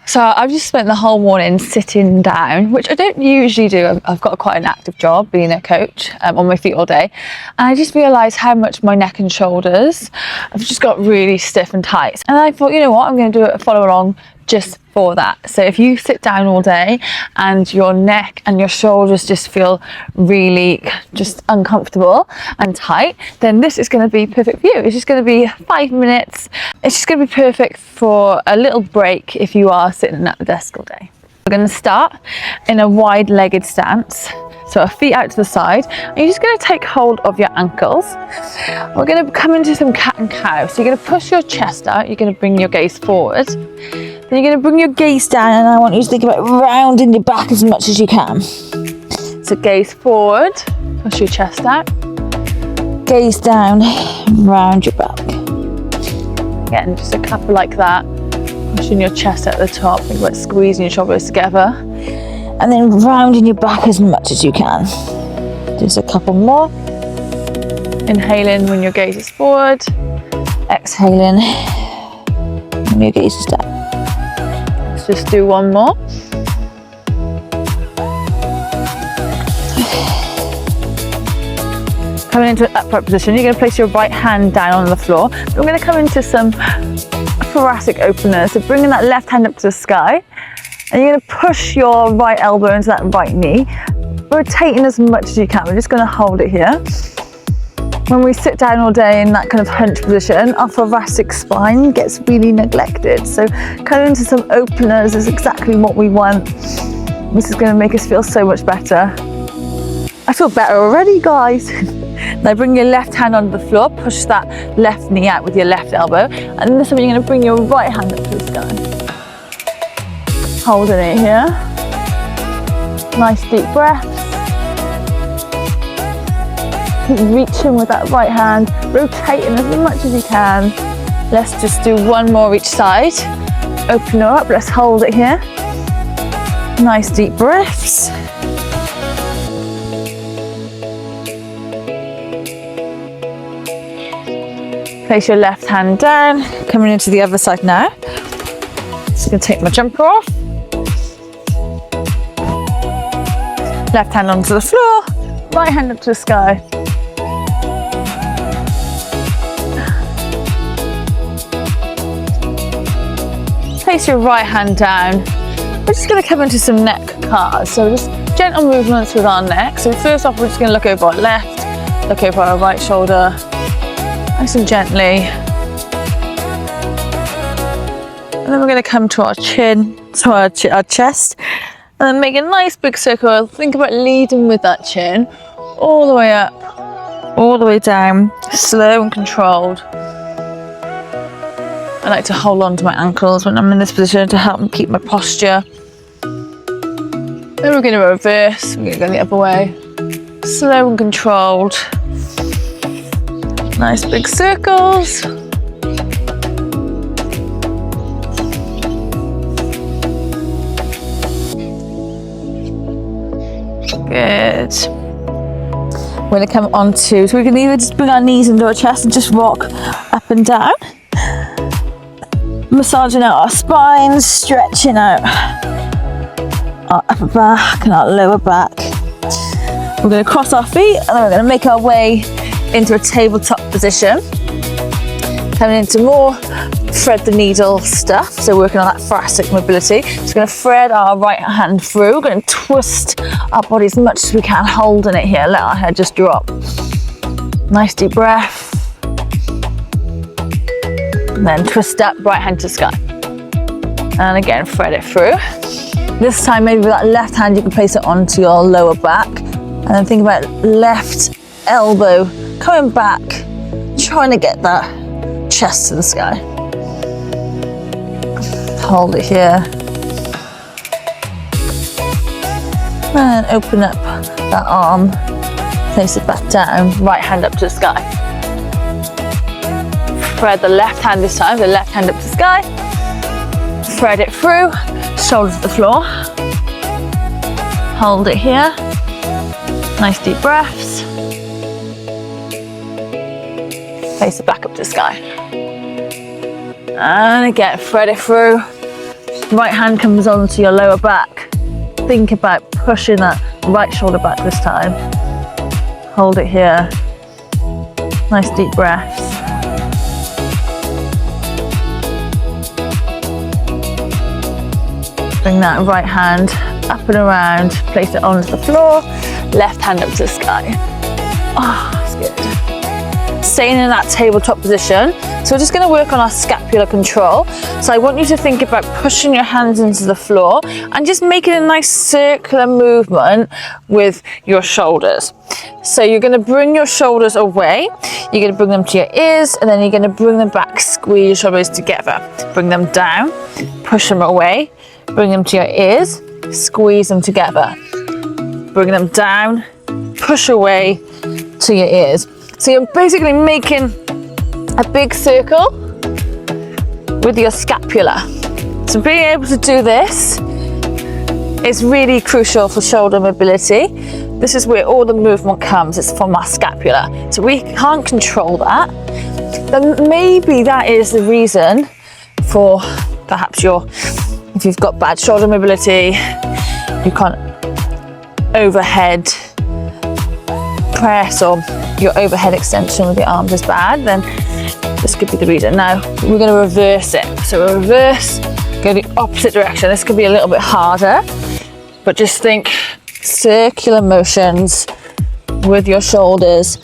So I've just spent the whole morning sitting down, which I don't usually do. I've got quite an active job being a coach, on my feet all day. And I just realised how much my neck and shoulders have just got really stiff and tight. And I thought, you know what, I'm going to do a follow along just for that. So if you sit down all day and your neck and your shoulders just feel really just uncomfortable and tight, then this is going to be perfect for you. It's just going to be 5 minutes. It's just going to be perfect for a little break if you are sitting at the desk all day. We're going to start in a wide-legged stance. So our feet out to the side, and you're just going to take hold of your ankles. We're going to come into some cat and cow. So you're going to push your chest out, you're going to bring your gaze forward. Then you're going to bring your gaze down, and I want you to think about rounding your back as much as you can. So gaze forward, push your chest out. Gaze down, round your back. Again, just a couple like that. Pushing your chest at the top, think about squeezing your shoulders together. And then rounding your back as much as you can. Just a couple more. Inhaling when your gaze is forward. Exhaling when your gaze is down. Let's just do one more. Coming into an upright position, you're going to place your right hand down on the floor. We're going to come into some thoracic openers. So bringing that left hand up to the sky. And you're going to push your right elbow into that right knee, rotating as much as you can. We're just going to hold it here. When we sit down all day in that kind of hunch position, our thoracic spine gets really neglected. So coming into some openers is exactly what we want. This is going to make us feel so much better. I feel better already, guys. Now bring your left hand onto the floor, push that left knee out with your left elbow. And this time you're going to bring your right hand up to the sky. Holding it here. Nice deep breaths. Keep reaching with that right hand, rotating as much as you can. Let's just do one more each side. Open her up, let's hold it here. Nice deep breaths. Place your left hand down, coming into the other side now. Just gonna take my jumper off. Left hand onto the floor, right hand up to the sky. Place your right hand down. We're just going to come into some neck cars. So just gentle movements with our neck. So first off, we're just going to look over our left, look over our right shoulder, nice and gently. And then we're going to come to our chin, to our chest. And then make a nice big circle. Think about leading with that chin all the way up, all the way down, slow and controlled. I like to hold on to my ankles when I'm in this position to help me keep my posture. Then we're going to reverse. We're going to go the other way. Slow and controlled. Nice big circles. Good. We're going to come onto, so we can either just bring our knees into our chest and just rock up and down. Massaging out our spines, stretching out our upper back and our lower back. We're going to cross our feet and then we're going to make our way into a tabletop position. Coming into more thread the needle stuff, so working on that thoracic mobility. Just going to thread our right hand through. We're going to twist our body as much as we can, holding it here. Let our head just drop. Nice deep breath. And then twist up, right hand to sky. And again, thread it through. This time, maybe with that left hand, you can place it onto your lower back. And then think about left elbow coming back, trying to get that chest to the sky. Hold it here. And open up that arm, place it back down, right hand up to the sky. Thread the left hand this time, the left hand up to the sky. Thread it through, shoulders to the floor. Hold it here. Nice deep breaths. Place it back up to the sky. And again, thread it through. Right hand comes onto your lower back. Think about pushing that right shoulder back this time. Hold it here. Nice deep breaths. Bring that right hand up and around, place it onto the floor, left hand up to the sky. Oh, that's good. Staying in that tabletop position. So we're just going to work on our scapular control. So I want you to think about pushing your hands into the floor and just making a nice circular movement with your shoulders. So you're going to bring your shoulders away, you're going to bring them to your ears, and then you're going to bring them back, squeeze your shoulders together. Bring them down, push them away, bring them to your ears, squeeze them together. Bring them down, push away to your ears. So you're basically making a big circle with your scapula. So being able to do this is really crucial for shoulder mobility. This is where all the movement comes, it's from our scapula. So we can't control that. Then maybe that is the reason for perhaps if you've got bad shoulder mobility, you can't overhead press, or your overhead extension with your arms is bad, then this could be the reason. Now we're going to reverse it. So we'll reverse, go the opposite direction. This could be a little bit harder, but just think circular motions with your shoulders,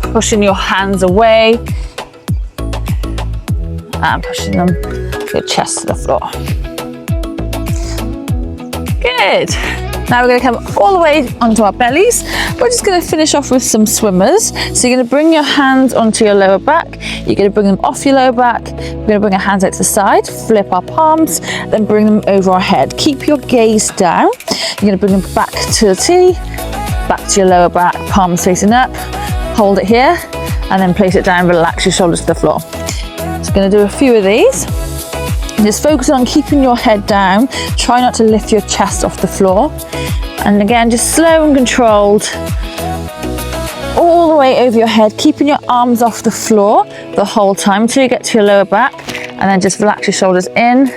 pushing your hands away and pushing your chest to the floor. Good. Now we're going to come all the way onto our bellies. We're just going to finish off with some swimmers. So you're going to bring your hands onto your lower back. You're going to bring them off your lower back. We're going to bring our hands out to the side, flip our palms, then bring them over our head. Keep your gaze down. You're going to bring them back to the T, back to your lower back, palms facing up. Hold it here, and then place it down. Relax your shoulders to the floor. So going to do a few of these. Just focus on keeping your head down. Try not to lift your chest off the floor. And again, just slow and controlled. All the way over your head, keeping your arms off the floor the whole time until you get to your lower back. And then just relax your shoulders in,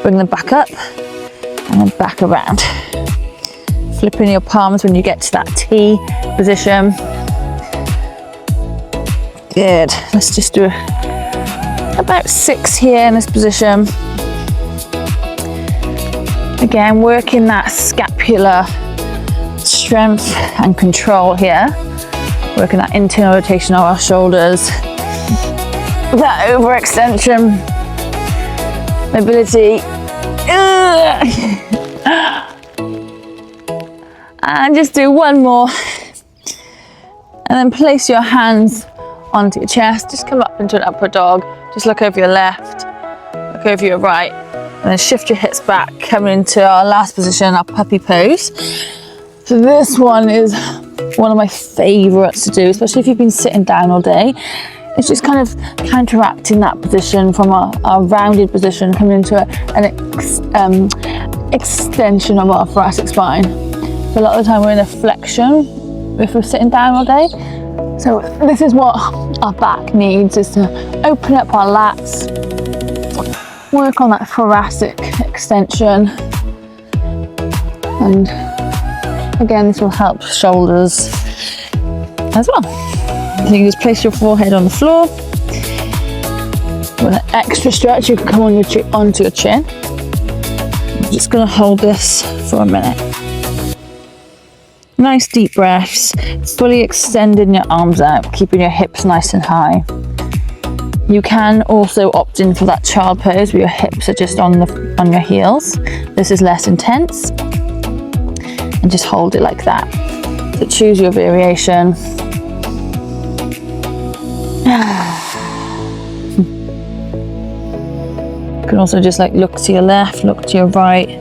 bring them back up, and then back around. Flipping your palms when you get to that T position. Good. Let's just do about 6 here in this position. Again, working that scapular strength and control here. Working that internal rotation of our shoulders. That overextension, mobility. And just do one more. And then place your hands onto your chest. Just come up into an upward dog. Just look over your left, look over your right, and then shift your hips back, coming into our last position, our puppy pose. So this one is one of my favorites to do, especially if you've been sitting down all day. It's just kind of counteracting that position from our rounded position, coming into an extension of our thoracic spine. So a lot of the time we're in a flexion if we're sitting down all day. So this is what our back needs, is to open up our lats, work on that thoracic extension, and again this will help shoulders as well. So you can just place your forehead on the floor. With an extra stretch you can come on onto your chin. I'm just going to hold this for a minute. Nice deep breaths, fully extending your arms out, keeping your hips nice and high. You can also opt in for that child pose where your hips are just on your heels. This is less intense. And just hold it like that. So choose your variation. You can also just look to your left, look to your right.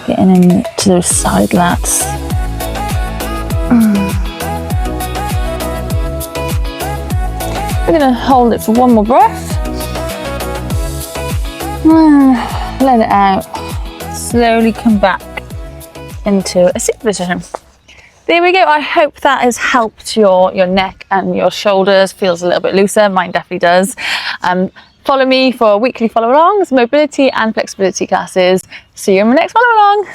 Getting into those side lats. We're going to hold it for one more breath. Let it out. Slowly come back into a sit position. There we go. I hope that has helped your neck and your shoulders. Feels a little bit looser. Mine definitely does. Follow me for weekly follow alongs, mobility and flexibility classes. See you in my next follow along.